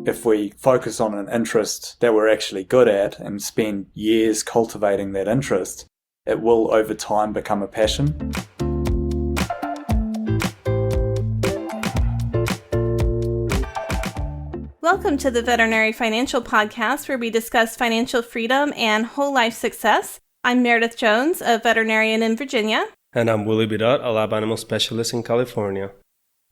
if we focus on an interest that we're actually good at and spend years cultivating that interest, it will over time become a passion. Welcome to the Veterinary Financial Podcast, where we discuss financial freedom and whole life success. I'm Meredith Jones, a veterinarian in Virginia. And I'm Willie Bidot, a lab animal specialist in California.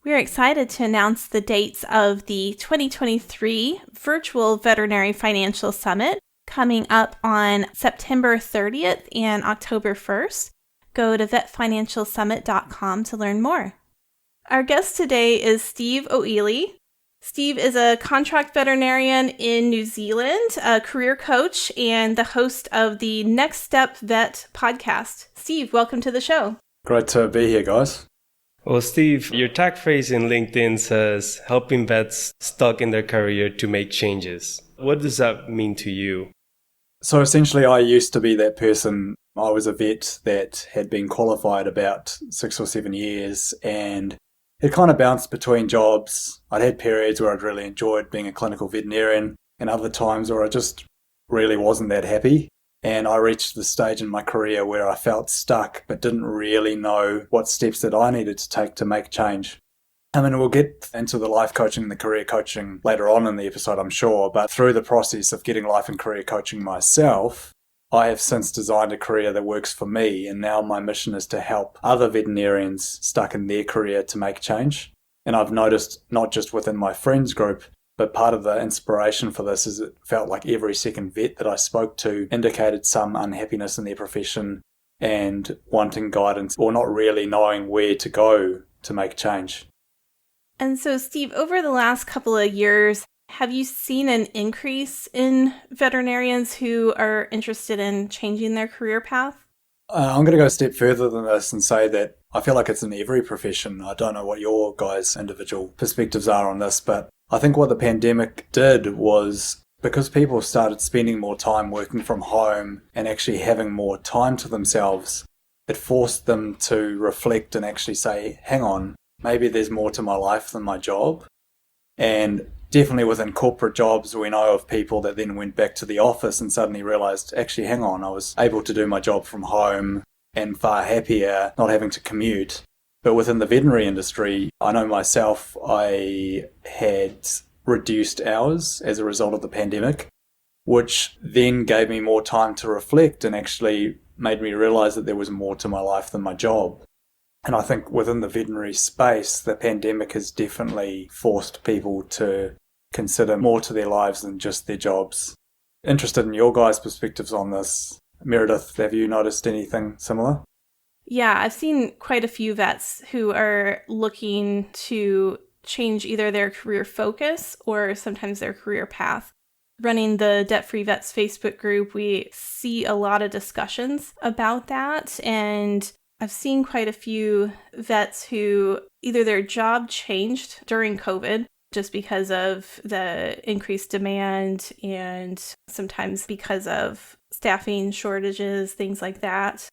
We're excited to announce the dates of the 2023 Virtual Veterinary Financial Summit coming up on September 30th and October 1st. Go to vetfinancialsummit.com to learn more. Our guest today is Steve Oehley. Steve is a contract veterinarian in New Zealand, a career coach, and the host of the Next Step Vet podcast. Steve, welcome to the show. Great to be here, guys. Well, Steve, your tag phrase in LinkedIn says, helping vets stuck in their career to make changes. What does that mean to you? So essentially, I used to be that person. I was a vet that had been qualified about 6 or 7 years, and it kind of bounced between jobs. I'd had periods where I'd really enjoyed being a clinical veterinarian and other times where I just really wasn't that happy. And I reached the stage in my career where I felt stuck but didn't really know what steps that I needed to take to make change. I mean, we'll get into the life coaching and the career coaching later on in the episode, I'm sure, but through the process of getting life and career coaching myself, I have since designed a career that works for me, and now my mission is to help other veterinarians stuck in their career to make change. And I've noticed, not just within my friends group, but part of the inspiration for this is it felt like every second vet that I spoke to indicated some unhappiness in their profession and wanting guidance or not really knowing where to go to make change. And so, Steve, over the last couple of years, have you seen an increase in veterinarians who are interested in changing their career path? I'm going to go a step further than this and say that I feel like it's in every profession. I don't know what your guys' individual perspectives are on this, but I think what the pandemic did was, because people started spending more time working from home and actually having more time to themselves, it forced them to reflect and actually say, hang on, maybe there's more to my life than my job. And definitely within corporate jobs, we know of people that then went back to the office and suddenly realized, actually, hang on, I was able to do my job from home and far happier not having to commute. But within the veterinary industry, I know myself, I had reduced hours as a result of the pandemic, which then gave me more time to reflect and actually made me realize that there was more to my life than my job. And I think within the veterinary space, the pandemic has definitely forced people to consider more to their lives than just their jobs. Interested in your guys' perspectives on this. Meredith, have you noticed anything similar? Yeah, I've seen quite a few vets who are looking to change either their career focus or sometimes their career path. Running the Debt Free Vets Facebook group, we see a lot of discussions about that, and I've seen quite a few vets who either their job changed during COVID just because of the increased demand and sometimes because of staffing shortages, things like that.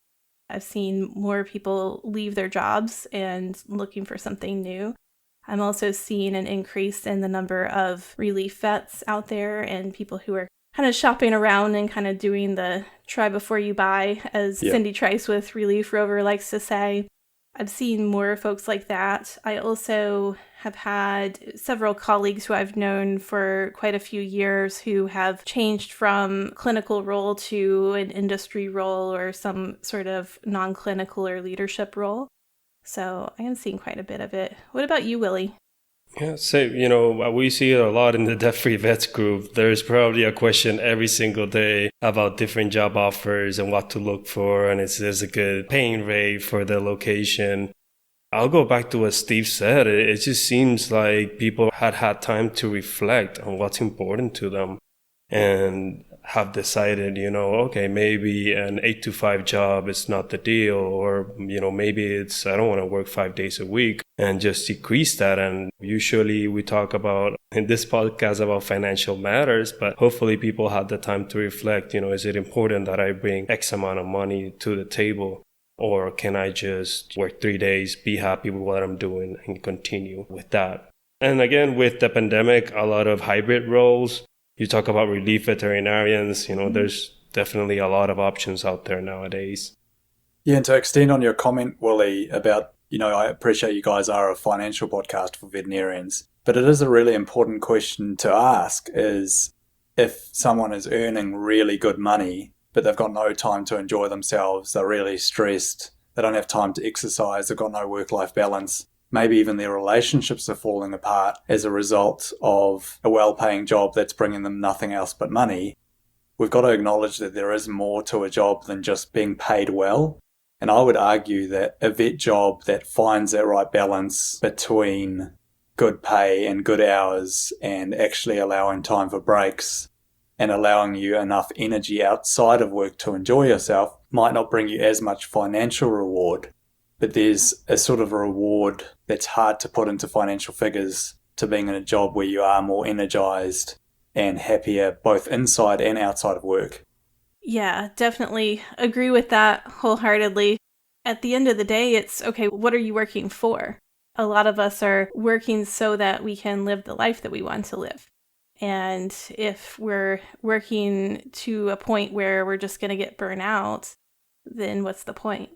I've seen more people leave their jobs and looking for something new. I'm also seeing an increase in the number of relief vets out there and people who are kind of shopping around and kind of doing the try before you buy, as Cindy Trice with Relief Rover likes to say. I've seen more folks like that. I also have had several colleagues who I've known for quite a few years who have changed from clinical role to an industry role or some sort of non-clinical or leadership role. So I am seeing quite a bit of it. What about you, Willie? Yeah, so, we see it a lot in the Debt Free Vets group. There's probably a question every single day about different job offers and what to look for, and there's a good paying rate for the location. I'll go back to what Steve said. It just seems like people had time to reflect on what's important to them and have decided, okay, maybe an 8-to-5 job is not the deal, or, maybe I don't want to work 5 days a week and just decrease that. And usually we talk about in this podcast about financial matters, but hopefully people have the time to reflect, is it important that I bring X amount of money to the table? Or can I just work 3 days, be happy with what I'm doing and continue with that? And again, with the pandemic, a lot of hybrid roles. You talk about relief veterinarians, there's definitely a lot of options out there nowadays. Yeah, and to extend on your comment, Willie, about, I appreciate you guys are a financial podcast for veterinarians, but it is a really important question to ask is if someone is earning really good money, but they've got no time to enjoy themselves, they're really stressed, they don't have time to exercise, they've got no work-life balance, maybe even their relationships are falling apart as a result of a well-paying job that's bringing them nothing else but money. We've got to acknowledge that there is more to a job than just being paid well. And I would argue that a vet job that finds that right balance between good pay and good hours and actually allowing time for breaks and allowing you enough energy outside of work to enjoy yourself might not bring you as much financial reward, but there's a sort of a reward that's hard to put into financial figures to being in a job where you are more energized and happier both inside and outside of work. Yeah, definitely agree with that wholeheartedly. At the end of the day, it's, okay, what are you working for? A lot of us are working so that we can live the life that we want to live. And if we're working to a point where we're just going to get burnt out, then what's the point?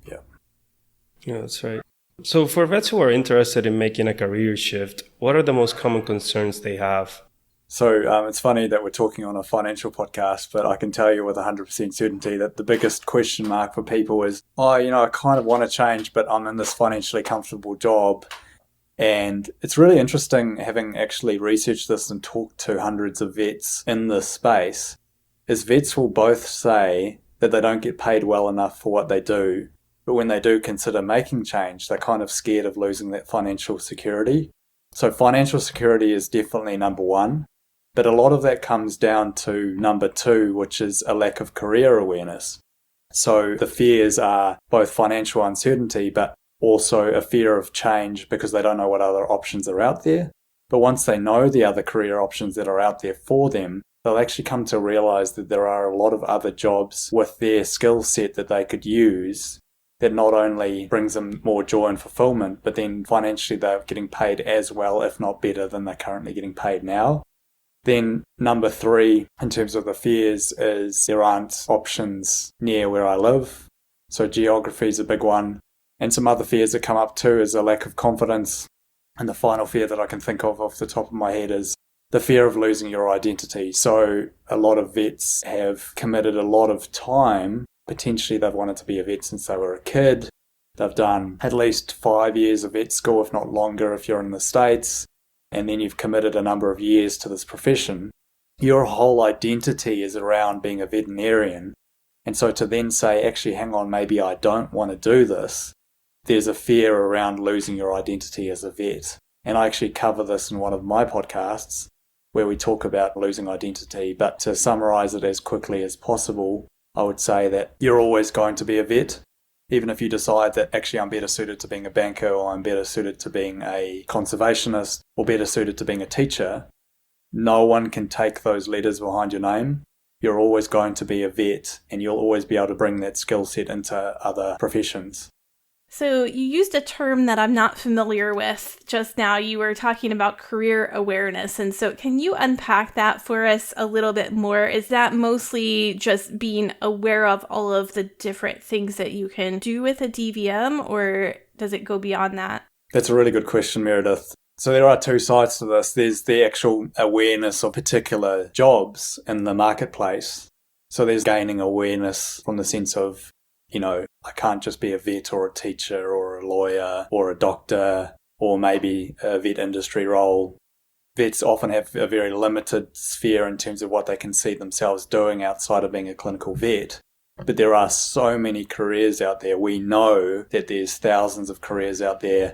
Yeah, that's right. So for vets who are interested in making a career shift, what are the most common concerns they have? So it's funny that we're talking on a financial podcast, but I can tell you with 100% certainty that the biggest question mark for people is, I kind of want to change, but I'm in this financially comfortable job. And it's really interesting, having actually researched this and talked to hundreds of vets in this space, is vets will both say that they don't get paid well enough for what they do. But when they do consider making change, they're kind of scared of losing that financial security. So financial security is definitely number one. But a lot of that comes down to number two, which is a lack of career awareness. So the fears are both financial uncertainty, but also a fear of change because they don't know what other options are out there. But once they know the other career options that are out there for them, they'll actually come to realize that there are a lot of other jobs with their skill set that they could use that not only brings them more joy and fulfillment, but then financially they're getting paid as well, if not better, than they're currently getting paid now. Then number three, in terms of the fears, is there aren't options near where I live. So geography is a big one. And some other fears that come up too is a lack of confidence. And the final fear that I can think of off the top of my head is the fear of losing your identity. So a lot of vets have committed a lot of time. Potentially they've wanted to be a vet since they were a kid. They've done at least 5 years of vet school, if not longer if you're in the States. And then you've committed a number of years to this profession. Your whole identity is around being a veterinarian. And so to then say, actually, hang on, maybe I don't want to do this, there's a fear around losing your identity as a vet. And I actually cover this in one of my podcasts where we talk about losing identity. But to summarize it as quickly as possible, I would say that you're always going to be a vet. Even if you decide that actually I'm better suited to being a banker, or I'm better suited to being a conservationist, or better suited to being a teacher, no one can take those letters behind your name. You're always going to be a vet, and you'll always be able to bring that skill set into other professions. So you used a term that I'm not familiar with just now. You were talking about career awareness. And so can you unpack that for us a little bit more? Is that mostly just being aware of all of the different things that you can do with a DVM, or does it go beyond that? That's a really good question, Meredith. So there are two sides to this. There's the actual awareness of particular jobs in the marketplace. So there's gaining awareness from the sense of, I can't just be a vet or a teacher or a lawyer or a doctor or maybe a vet industry role. Vets often have a very limited sphere in terms of what they can see themselves doing outside of being a clinical vet. But there are so many careers out there. We know that there's thousands of careers out there,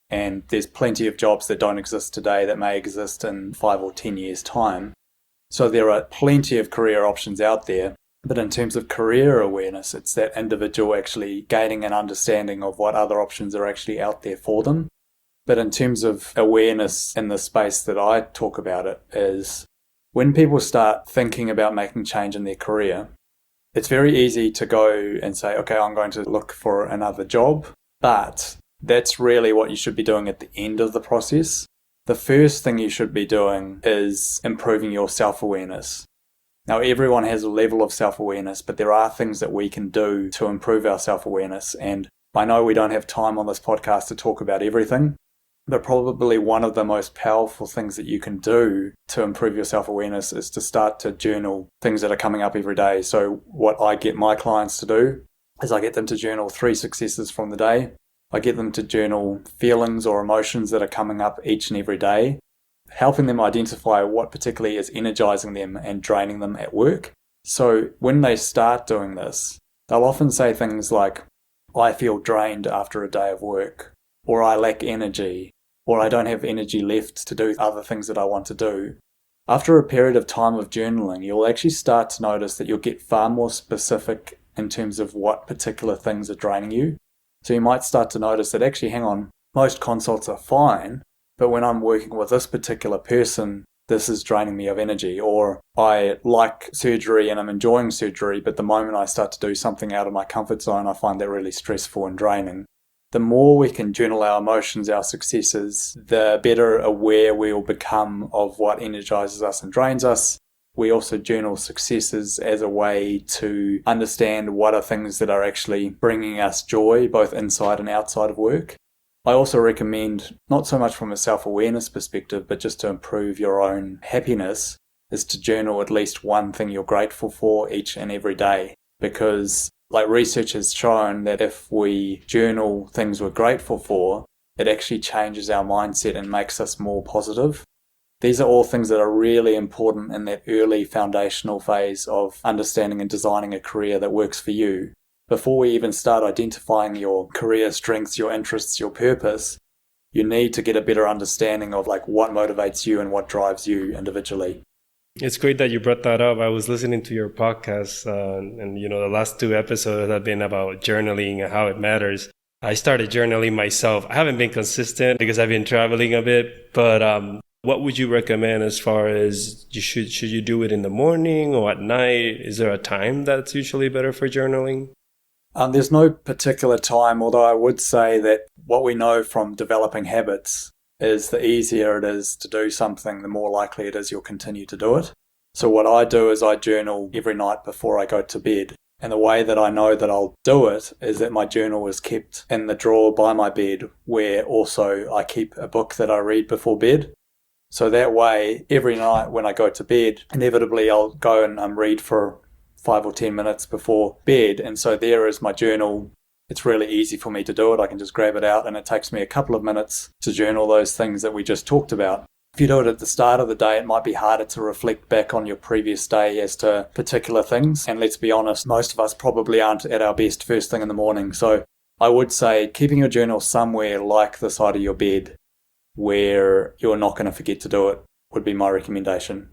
and there's plenty of jobs that don't exist today that may exist in 5 or 10 years' time. So there are plenty of career options out there. But in terms of career awareness, it's that individual actually gaining an understanding of what other options are actually out there for them. But in terms of awareness in the space that I talk about it is when people start thinking about making change in their career, it's very easy to go and say, okay, I'm going to look for another job. But that's really what you should be doing at the end of the process. the first thing you should be doing is improving your self-awareness. Now, everyone has a level of self-awareness, but there are things that we can do to improve our self-awareness. And I know we don't have time on this podcast to talk about everything, but probably one of the most powerful things that you can do to improve your self-awareness is to start to journal things that are coming up every day. So what I get my clients to do is I get them to journal 3 successes from the day. I get them to journal feelings or emotions that are coming up each and every day, helping them identify what particularly is energizing them and draining them at work. So when they start doing this, they'll often say things like, I feel drained after a day of work, or I lack energy, or I don't have energy left to do other things that I want to do. After a period of time of journaling, you'll actually start to notice that you'll get far more specific in terms of what particular things are draining you. So you might start to notice that actually, hang on, most consults are fine, but when I'm working with this particular person, this is draining me of energy. Or I like surgery and I'm enjoying surgery, but the moment I start to do something out of my comfort zone, I find that really stressful and draining. The more we can journal our emotions, our successes, the better aware we will become of what energizes us and drains us. We also journal successes as a way to understand what are things that are actually bringing us joy, both inside and outside of work. I also recommend, not so much from a self-awareness perspective, but just to improve your own happiness, is to journal at least one thing you're grateful for each and every day. Because research has shown that if we journal things we're grateful for, it actually changes our mindset and makes us more positive. These are all things that are really important in that early foundational phase of understanding and designing a career that works for you. Before we even start identifying your career strengths, your interests, your purpose, you need to get a better understanding of what motivates you and what drives you individually. It's great that you brought that up. I was listening to your podcast and the last 2 episodes have been about journaling and how it matters. I started journaling myself. I haven't been consistent because I've been traveling a bit, but what would you recommend as far as should you do it in the morning or at night? Is there a time that's usually better for journaling? There's no particular time, although I would say that what we know from developing habits is the easier it is to do something, the more likely it is you'll continue to do it. So what I do is I journal every night before I go to bed. And the way that I know that I'll do it is that my journal is kept in the drawer by my bed, where also I keep a book that I read before bed. So that way, every night when I go to bed, inevitably I'll go and read for 5 or 10 minutes before bed. And so there is my journal. It's really easy for me to do it. I can just grab it out and it takes me a couple of minutes to journal those things that we just talked about. If you do it at the start of the day, it might be harder to reflect back on your previous day as to particular things. And let's be honest, most of us probably aren't at our best first thing in the morning. So I would say keeping your journal somewhere like the side of your bed where you're not going to forget to do it would be my recommendation.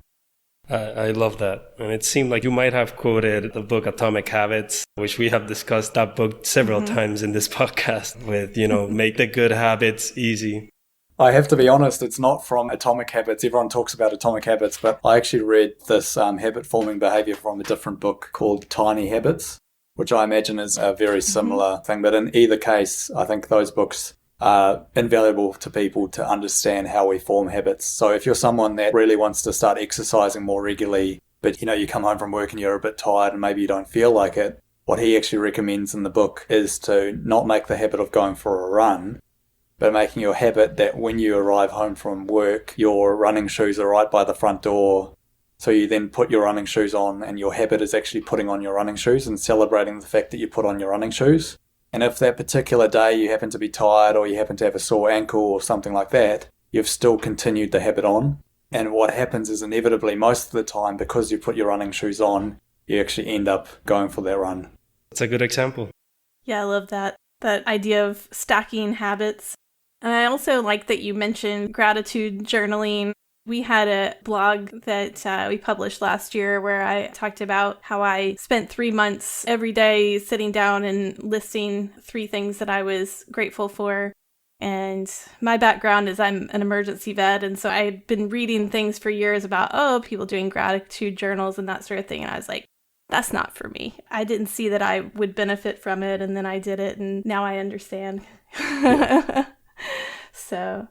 I love that. And it seemed like you might have quoted the book Atomic Habits, which we have discussed that book several times in this podcast with, make the good habits easy. I have to be honest, it's not from Atomic Habits. Everyone talks about Atomic Habits, but I actually read this habit-forming behavior from a different book called Tiny Habits, which I imagine is a very similar thing. But in either case, I think those books are invaluable to people to understand how we form habits. So if you're someone that really wants to start exercising more regularly, but you come home from work and you're a bit tired and maybe you don't feel like it, what he actually recommends in the book is to not make the habit of going for a run, but making your habit that when you arrive home from work, your running shoes are right by the front door. So you then put your running shoes on, and your habit is actually putting on your running shoes and celebrating the fact that you put on your running shoes. And if that particular day you happen to be tired or you happen to have a sore ankle or something like that, you've still continued the habit on. And what happens is inevitably most of the time, because you put your running shoes on, you actually end up going for that run. That's a good example. Yeah, I love that idea of stacking habits. And I also like that you mentioned gratitude journaling. We had a blog that we published last year where I talked about how I spent 3 months every day sitting down and listing 3 things that I was grateful for. And my background is I'm an emergency vet. And so I had been reading things for years about, people doing gratitude journals and that sort of thing. And I was like, that's not for me. I didn't see that I would benefit from it. And then I did it. And now I understand. So...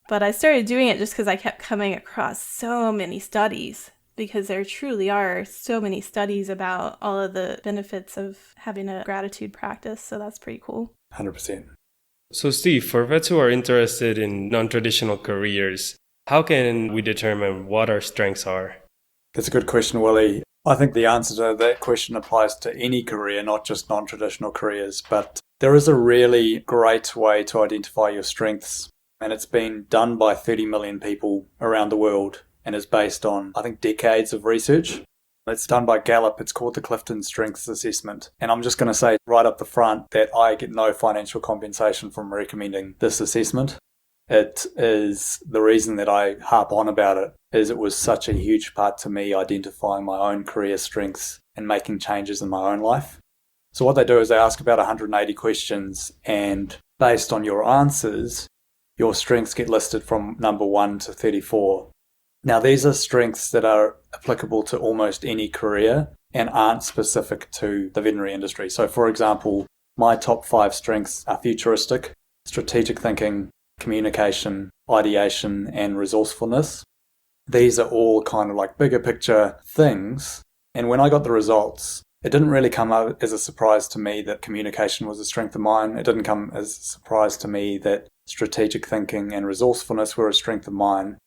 But I started doing it just because I kept coming across so many studies, because there truly are so many studies about all of the benefits of having a gratitude practice. So that's pretty cool. 100%. So Steve, for vets who are interested in non-traditional careers, how can we determine what our strengths are? That's a good question, Willie. I think the answer to that question applies to any career, not just non-traditional careers, but there is a really great way to identify your strengths, and it's been done by 30 million people around the world and is based on, I think, decades of research. It's done by Gallup. It's called the Clifton Strengths Assessment. And I'm just going to say right up the front that I get no financial compensation from recommending this assessment. It is the reason that I harp on about it is it was such a huge part to me identifying my own career strengths and making changes in my own life. So what they do is they ask about 180 questions, and based on your answers, your strengths get listed from number 1 to 34. Now, these are strengths that are applicable to almost any career and aren't specific to the veterinary industry. So, for example, my top 5 strengths are futuristic, strategic thinking, communication, ideation, and resourcefulness. These are all kind of like bigger picture things. And when I got the results, it didn't really come out as a surprise to me that communication was a strength of mine. It didn't come as a surprise to me that strategic thinking and resourcefulness were a strength of mine.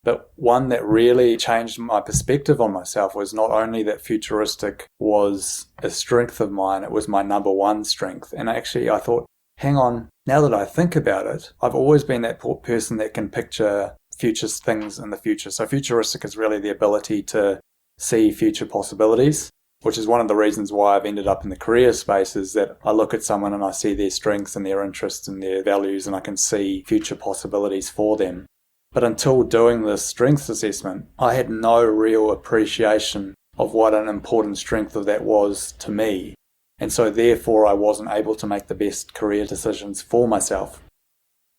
But one that really changed my perspective on myself was not only that futuristic was a strength of mine, it was my number 1 strength. And actually I thought, hang on, now that I think about it, I've always been that person that can picture future things in the future. So futuristic is really the ability to see future possibilities, which is one of the reasons why I've ended up in the career space, is that I look at someone and I see their strengths and their interests and their values, and I can see future possibilities for them. But until doing this strengths assessment, I had no real appreciation of what an important strength of that was to me. And so therefore I wasn't able to make the best career decisions for myself.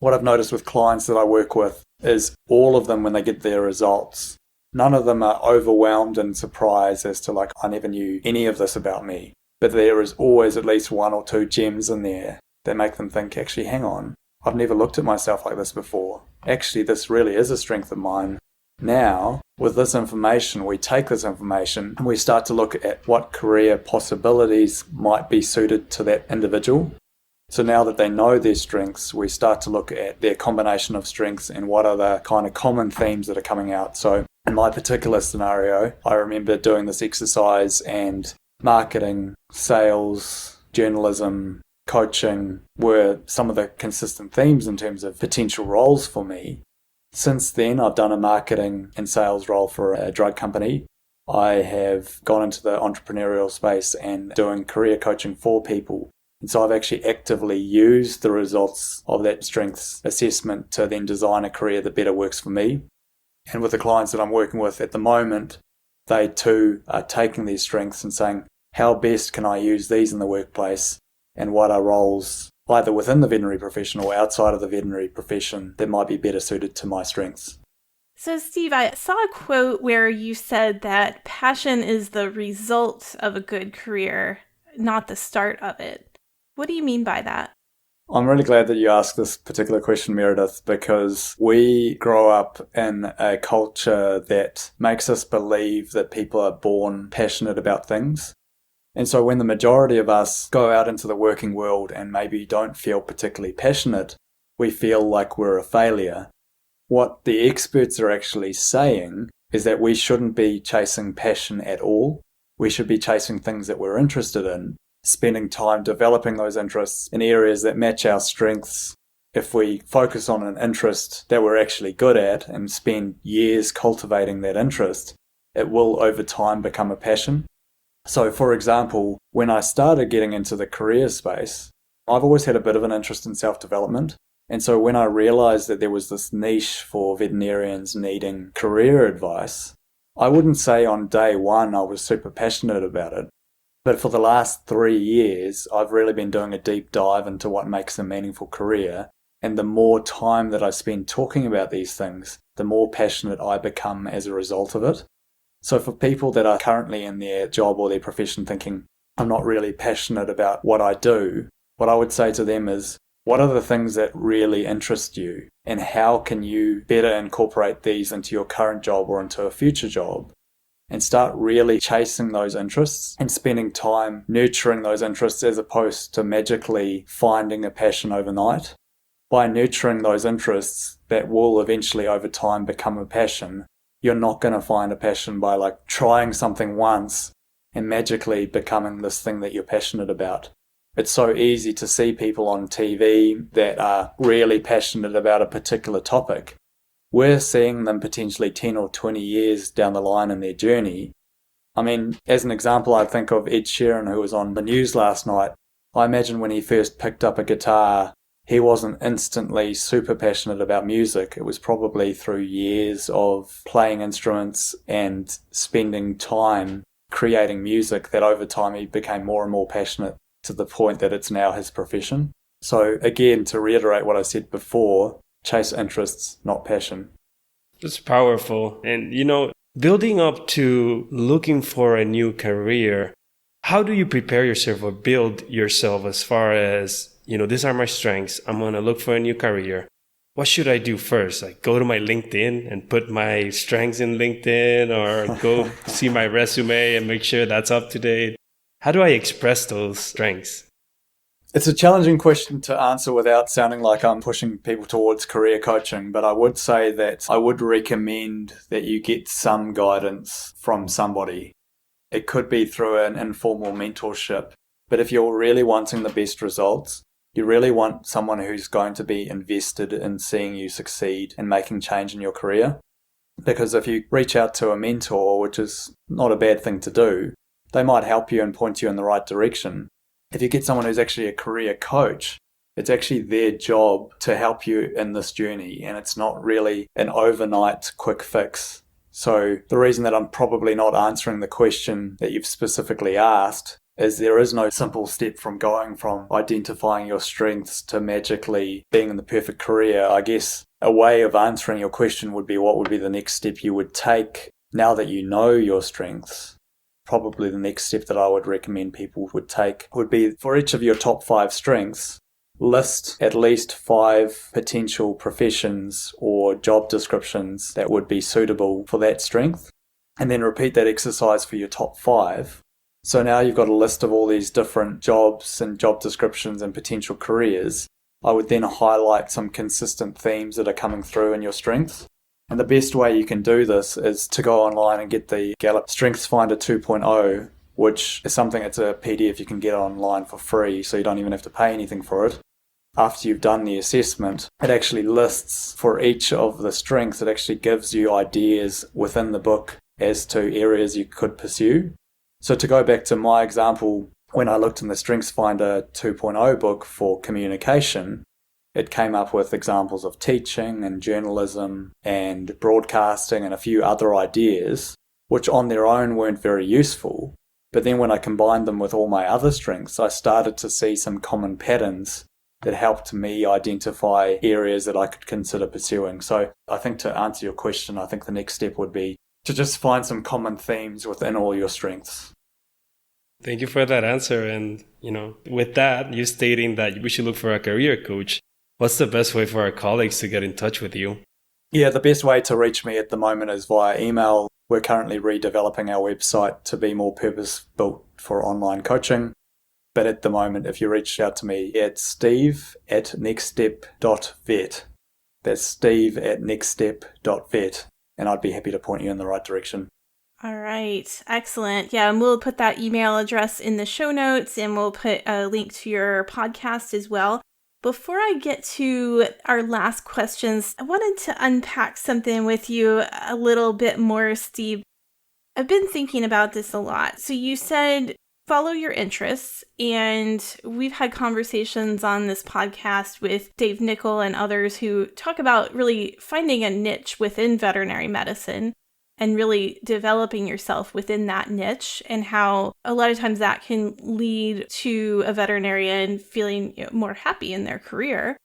What I've noticed with clients that I work with is all of them, when they get their results, none of them are overwhelmed and surprised as to like, I never knew any of this about me. But there is always at least 1 or 2 gems in there that make them think, actually, hang on, I've never looked at myself like this before. Actually, this really is a strength of mine. Now, with this information, we take this information and we start to look at what career possibilities might be suited to that individual. So now that they know their strengths, we start to look at their combination of strengths and what are the kind of common themes that are coming out. So in my particular scenario, I remember doing this exercise, and marketing, sales, journalism, coaching were some of the consistent themes in terms of potential roles for me. Since then, I've done a marketing and sales role for a drug company. I have gone into the entrepreneurial space and doing career coaching for people. And so I've actually actively used the results of that strengths assessment to then design a career that better works for me. And with the clients that I'm working with at the moment, they too are taking these strengths and saying, how best can I use these in the workplace? And what are roles, either within the veterinary profession or outside of the veterinary profession, that might be better suited to my strengths? So, Steve, I saw a quote where you said that passion is the result of a good career, not the start of it. What do you mean by that? I'm really glad that you asked this particular question, Meredith, because we grow up in a culture that makes us believe that people are born passionate about things. And so when the majority of us go out into the working world and maybe don't feel particularly passionate, we feel like we're a failure. What the experts are actually saying is that we shouldn't be chasing passion at all. We should be chasing things that we're interested in, spending time developing those interests in areas that match our strengths. If we focus on an interest that we're actually good at and spend years cultivating that interest, it will over time become a passion. So, for example, when I started getting into the career space, I've always had a bit of an interest in self-development. And so when I realized that there was this niche for veterinarians needing career advice, I wouldn't say on day one I was super passionate about it. But for the last 3 years, I've really been doing a deep dive into what makes a meaningful career. And the more time that I spend talking about these things, the more passionate I become as a result of it. So for people that are currently in their job or their profession thinking, I'm not really passionate about what I do, what I would say to them is, What are the things that really interest you? And how can you better incorporate these into your current job or into a future job? And start really chasing those interests and spending time nurturing those interests as opposed to magically finding a passion overnight. By nurturing those interests that will eventually over time become a passion, you're not going to find a passion by like trying something once and magically becoming this thing that you're passionate about. It's so easy to see people on TV that are really passionate about a particular topic. We're seeing them potentially 10 or 20 years down the line in their journey. I mean, as an example, I think of Ed Sheeran, who was on the news last night. I imagine when he first picked up a guitar, he wasn't instantly super passionate about music. It was probably through years of playing instruments and spending time creating music that over time he became more and more passionate to the point that it's now his profession. So again, to reiterate what I said before, chase interests, not passion. It's powerful. And, building up to looking for a new career, how do you prepare yourself or build yourself as far as, these are my strengths. I'm going to look for a new career. What should I do first? Like go to my LinkedIn and put my strengths in LinkedIn, or go see my resume and make sure that's up to date? How do I express those strengths? It's a challenging question to answer without sounding like I'm pushing people towards career coaching, but I would say that I would recommend that you get some guidance from somebody. It could be through an informal mentorship, but if you're really wanting the best results, you really want someone who's going to be invested in seeing you succeed and making change in your career. Because if you reach out to a mentor, which is not a bad thing to do, they might help you and point you in the right direction. If you get someone who's actually a career coach, it's actually their job to help you in this journey, and it's not really an overnight quick fix. So the reason that I'm probably not answering the question that you've specifically asked is there is no simple step from going from identifying your strengths to magically being in the perfect career. I guess a way of answering your question would be, what would be the next step you would take now that you know your strengths? Probably the next step that I would recommend people would take would be, for each of your top 5 strengths, list at least 5 potential professions or job descriptions that would be suitable for that strength, and then repeat that exercise for your top 5. So now you've got a list of all these different jobs and job descriptions and potential careers. I would then highlight some consistent themes that are coming through in your strengths. And the best way you can do this is to go online and get the Gallup Strengths Finder 2.0, which is something, it's a PDF you can get online for free, so you don't even have to pay anything for it. After you've done the assessment, it actually lists for each of the strengths, it actually gives you ideas within the book as to areas you could pursue. So to go back to my example, when I looked in the Strengths Finder 2.0 book for communication, it came up with examples of teaching and journalism and broadcasting and a few other ideas, which on their own weren't very useful. But then when I combined them with all my other strengths, I started to see some common patterns that helped me identify areas that I could consider pursuing. So I think to answer your question, I think the next step would be to just find some common themes within all your strengths. Thank you for that answer. And, with that, you stating that we should look for a career coach, what's the best way for our colleagues to get in touch with you? Yeah, the best way to reach me at the moment is via email. We're currently redeveloping our website to be more purpose-built for online coaching. But at the moment, if you reach out to me, it's steve@nextstep.vet. That's steve@nextstep.vet. And I'd be happy to point you in the right direction. All right. Excellent. Yeah, and we'll put that email address in the show notes, and we'll put a link to your podcast as well. Before I get to our last questions, I wanted to unpack something with you a little bit more, Steve. I've been thinking about this a lot. So you said follow your interests, and we've had conversations on this podcast with Dave Nichol and others who talk about really finding a niche within veterinary medicine and really developing yourself within that niche, and how a lot of times that can lead to a veterinarian feeling more happy in their career.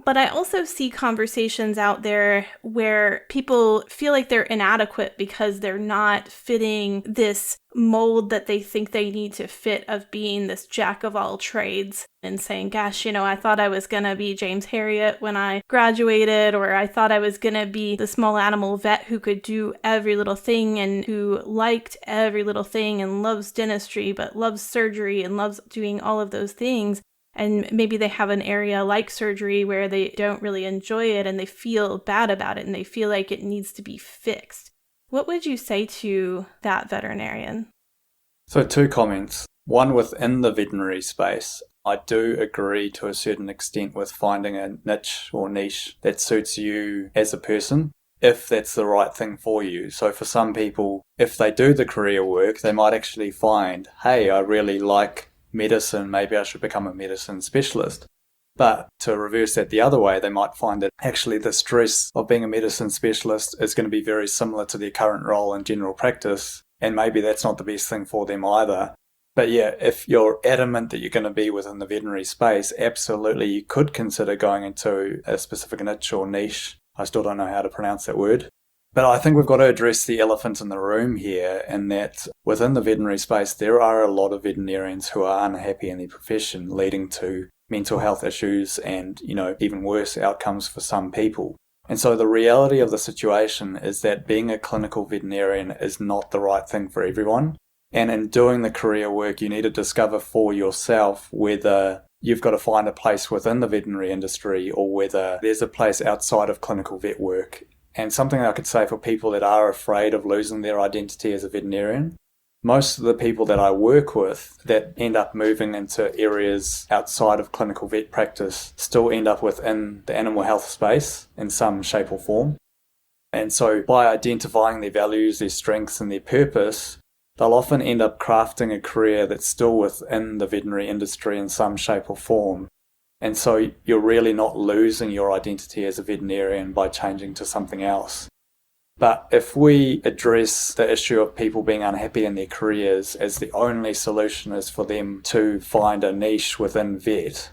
But I also see conversations out there where people feel like they're inadequate because they're not fitting this mold that they think they need to fit of being this jack of all trades and saying, gosh, I thought I was going to be James Herriot when I graduated, or I thought I was going to be the small animal vet who could do every little thing and who liked every little thing and loves dentistry, but loves surgery and loves doing all of those things. And maybe they have an area like surgery where they don't really enjoy it and they feel bad about it and they feel like it needs to be fixed. What would you say to that veterinarian? So 2 comments. One, within the veterinary space, I do agree to a certain extent with finding a niche or niche that suits you as a person, if that's the right thing for you. So for some people, if they do the career work, they might actually find, hey, I really like medicine, maybe I should become a medicine specialist. But to reverse that the other way, they might find that actually the stress of being a medicine specialist is going to be very similar to their current role in general practice, and maybe that's not the best thing for them either. But yeah, if you're adamant that you're going to be within the veterinary space, absolutely you could consider going into a specific niche or niche. I still don't know how to pronounce that word. But I think we've got to address the elephant in the room here, in that within the veterinary space, there are a lot of veterinarians who are unhappy in their profession, leading to mental health issues and, even worse outcomes for some people. And so the reality of the situation is that being a clinical veterinarian is not the right thing for everyone. And in doing the career work, you need to discover for yourself whether you've got to find a place within the veterinary industry or whether there's a place outside of clinical vet work. And something I could say for people that are afraid of losing their identity as a veterinarian, most of the people that I work with that end up moving into areas outside of clinical vet practice still end up within the animal health space in some shape or form. And so by identifying their values, their strengths and their purpose, they'll often end up crafting a career that's still within the veterinary industry in some shape or form. And so you're really not losing your identity as a veterinarian by changing to something else. But if we address the issue of people being unhappy in their careers as the only solution is for them to find a niche within vet,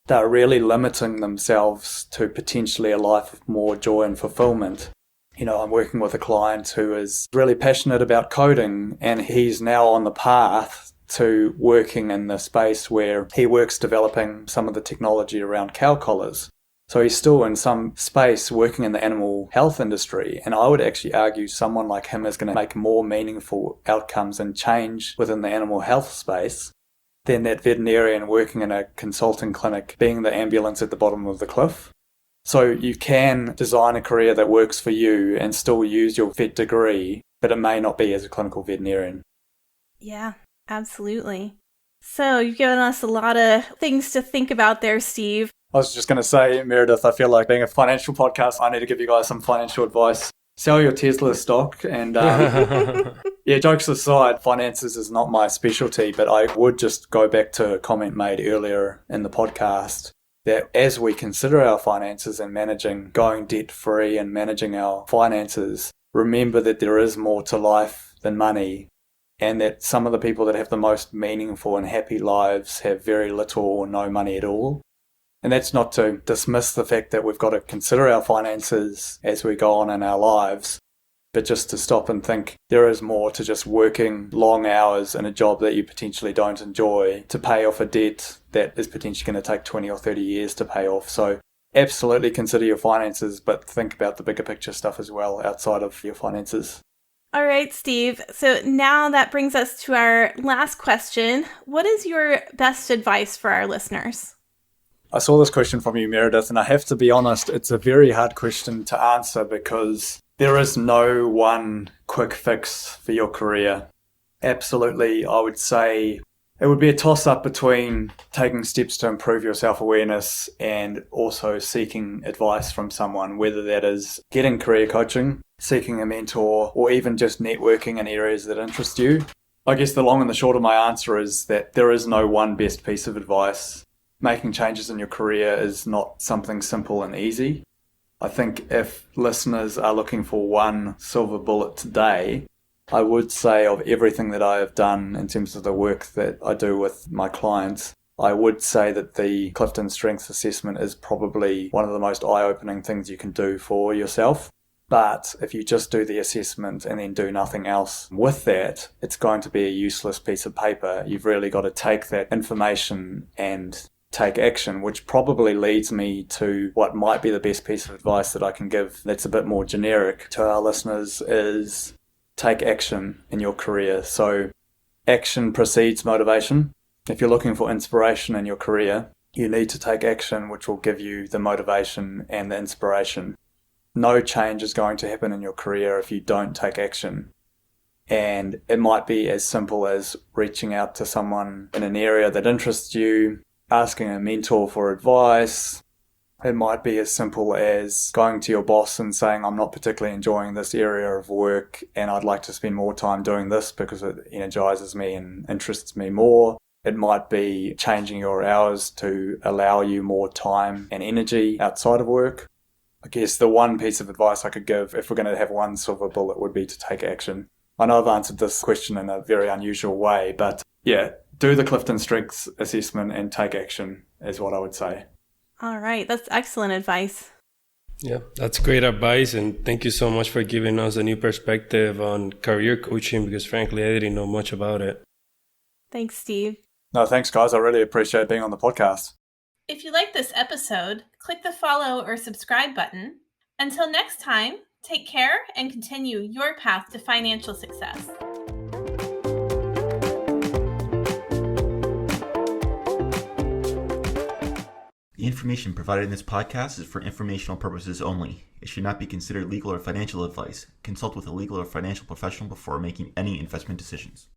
they're really limiting themselves to potentially a life of more joy and fulfillment. I'm working with a client who is really passionate about coding, and he's now on the path to working in the space where he works developing some of the technology around cow collars. So he's still in some space working in the animal health industry, and I would actually argue someone like him is going to make more meaningful outcomes and change within the animal health space than that veterinarian working in a consulting clinic being the ambulance at the bottom of the cliff. So you can design a career that works for you and still use your vet degree, but it may not be as a clinical veterinarian. Yeah, absolutely. So you've given us a lot of things to think about there, Steve. I was just going to say, Meredith, I feel like being a financial podcast, I need to give you guys some financial advice. Sell your Tesla stock and, yeah, jokes aside, finances is not my specialty, but I would just go back to a comment made earlier in the podcast that as we consider our finances and going debt-free and managing our finances, remember that there is more to life than money, and that some of the people that have the most meaningful and happy lives have very little or no money at all. And that's not to dismiss the fact that we've got to consider our finances as we go on in our lives, but just to stop and think there is more to just working long hours in a job that you potentially don't enjoy to pay off a debt that is potentially going to take 20 or 30 years to pay off. So absolutely consider your finances, but think about the bigger picture stuff as well outside of your finances. All right, Steve. So now that brings us to our last question. What is your best advice for our listeners? I saw this question from you, Meredith, and I have to be honest, it's a very hard question to answer because there is no one quick fix for your career. Absolutely, I would say it would be a toss-up between taking steps to improve your self-awareness and also seeking advice from someone, whether that is getting career coaching, seeking a mentor, or even just networking in areas that interest you. I guess the long and the short of my answer is that there is no one best piece of advice. Making changes in your career is not something simple and easy. I think if listeners are looking for one silver bullet today, I would say of everything that I have done in terms of the work that I do with my clients, I would say that the Clifton Strengths Assessment is probably one of the most eye-opening things you can do for yourself. But if you just do the assessment and then do nothing else with that, it's going to be a useless piece of paper. You've really got to take that information and take action, which probably leads me to what might be the best piece of advice that I can give that's a bit more generic to our listeners is take action in your career. So action precedes motivation. If you're looking for inspiration in your career, you need to take action, which will give you the motivation and the inspiration. No change is going to happen in your career if you don't take action. And it might be as simple as reaching out to someone in an area that interests you, asking a mentor for advice. It might be as simple as going to your boss and saying, I'm not particularly enjoying this area of work and I'd like to spend more time doing this because it energizes me and interests me more. It might be changing your hours to allow you more time and energy outside of work. I guess the one piece of advice I could give, if we're going to have one silver bullet, would be to take action. I know I've answered this question in a very unusual way, but yeah, do the Clifton Strengths Assessment and take action is what I would say. All right, that's excellent advice. Yeah, that's great advice. And thank you so much for giving us a new perspective on career coaching, because frankly, I didn't know much about it. Thanks, Steve. No, thanks, guys. I really appreciate being on the podcast. If you like this episode, click the follow or subscribe button. Until next time, take care and continue your path to financial success. The information provided in this podcast is for informational purposes only. It should not be considered legal or financial advice. Consult with a legal or financial professional before making any investment decisions.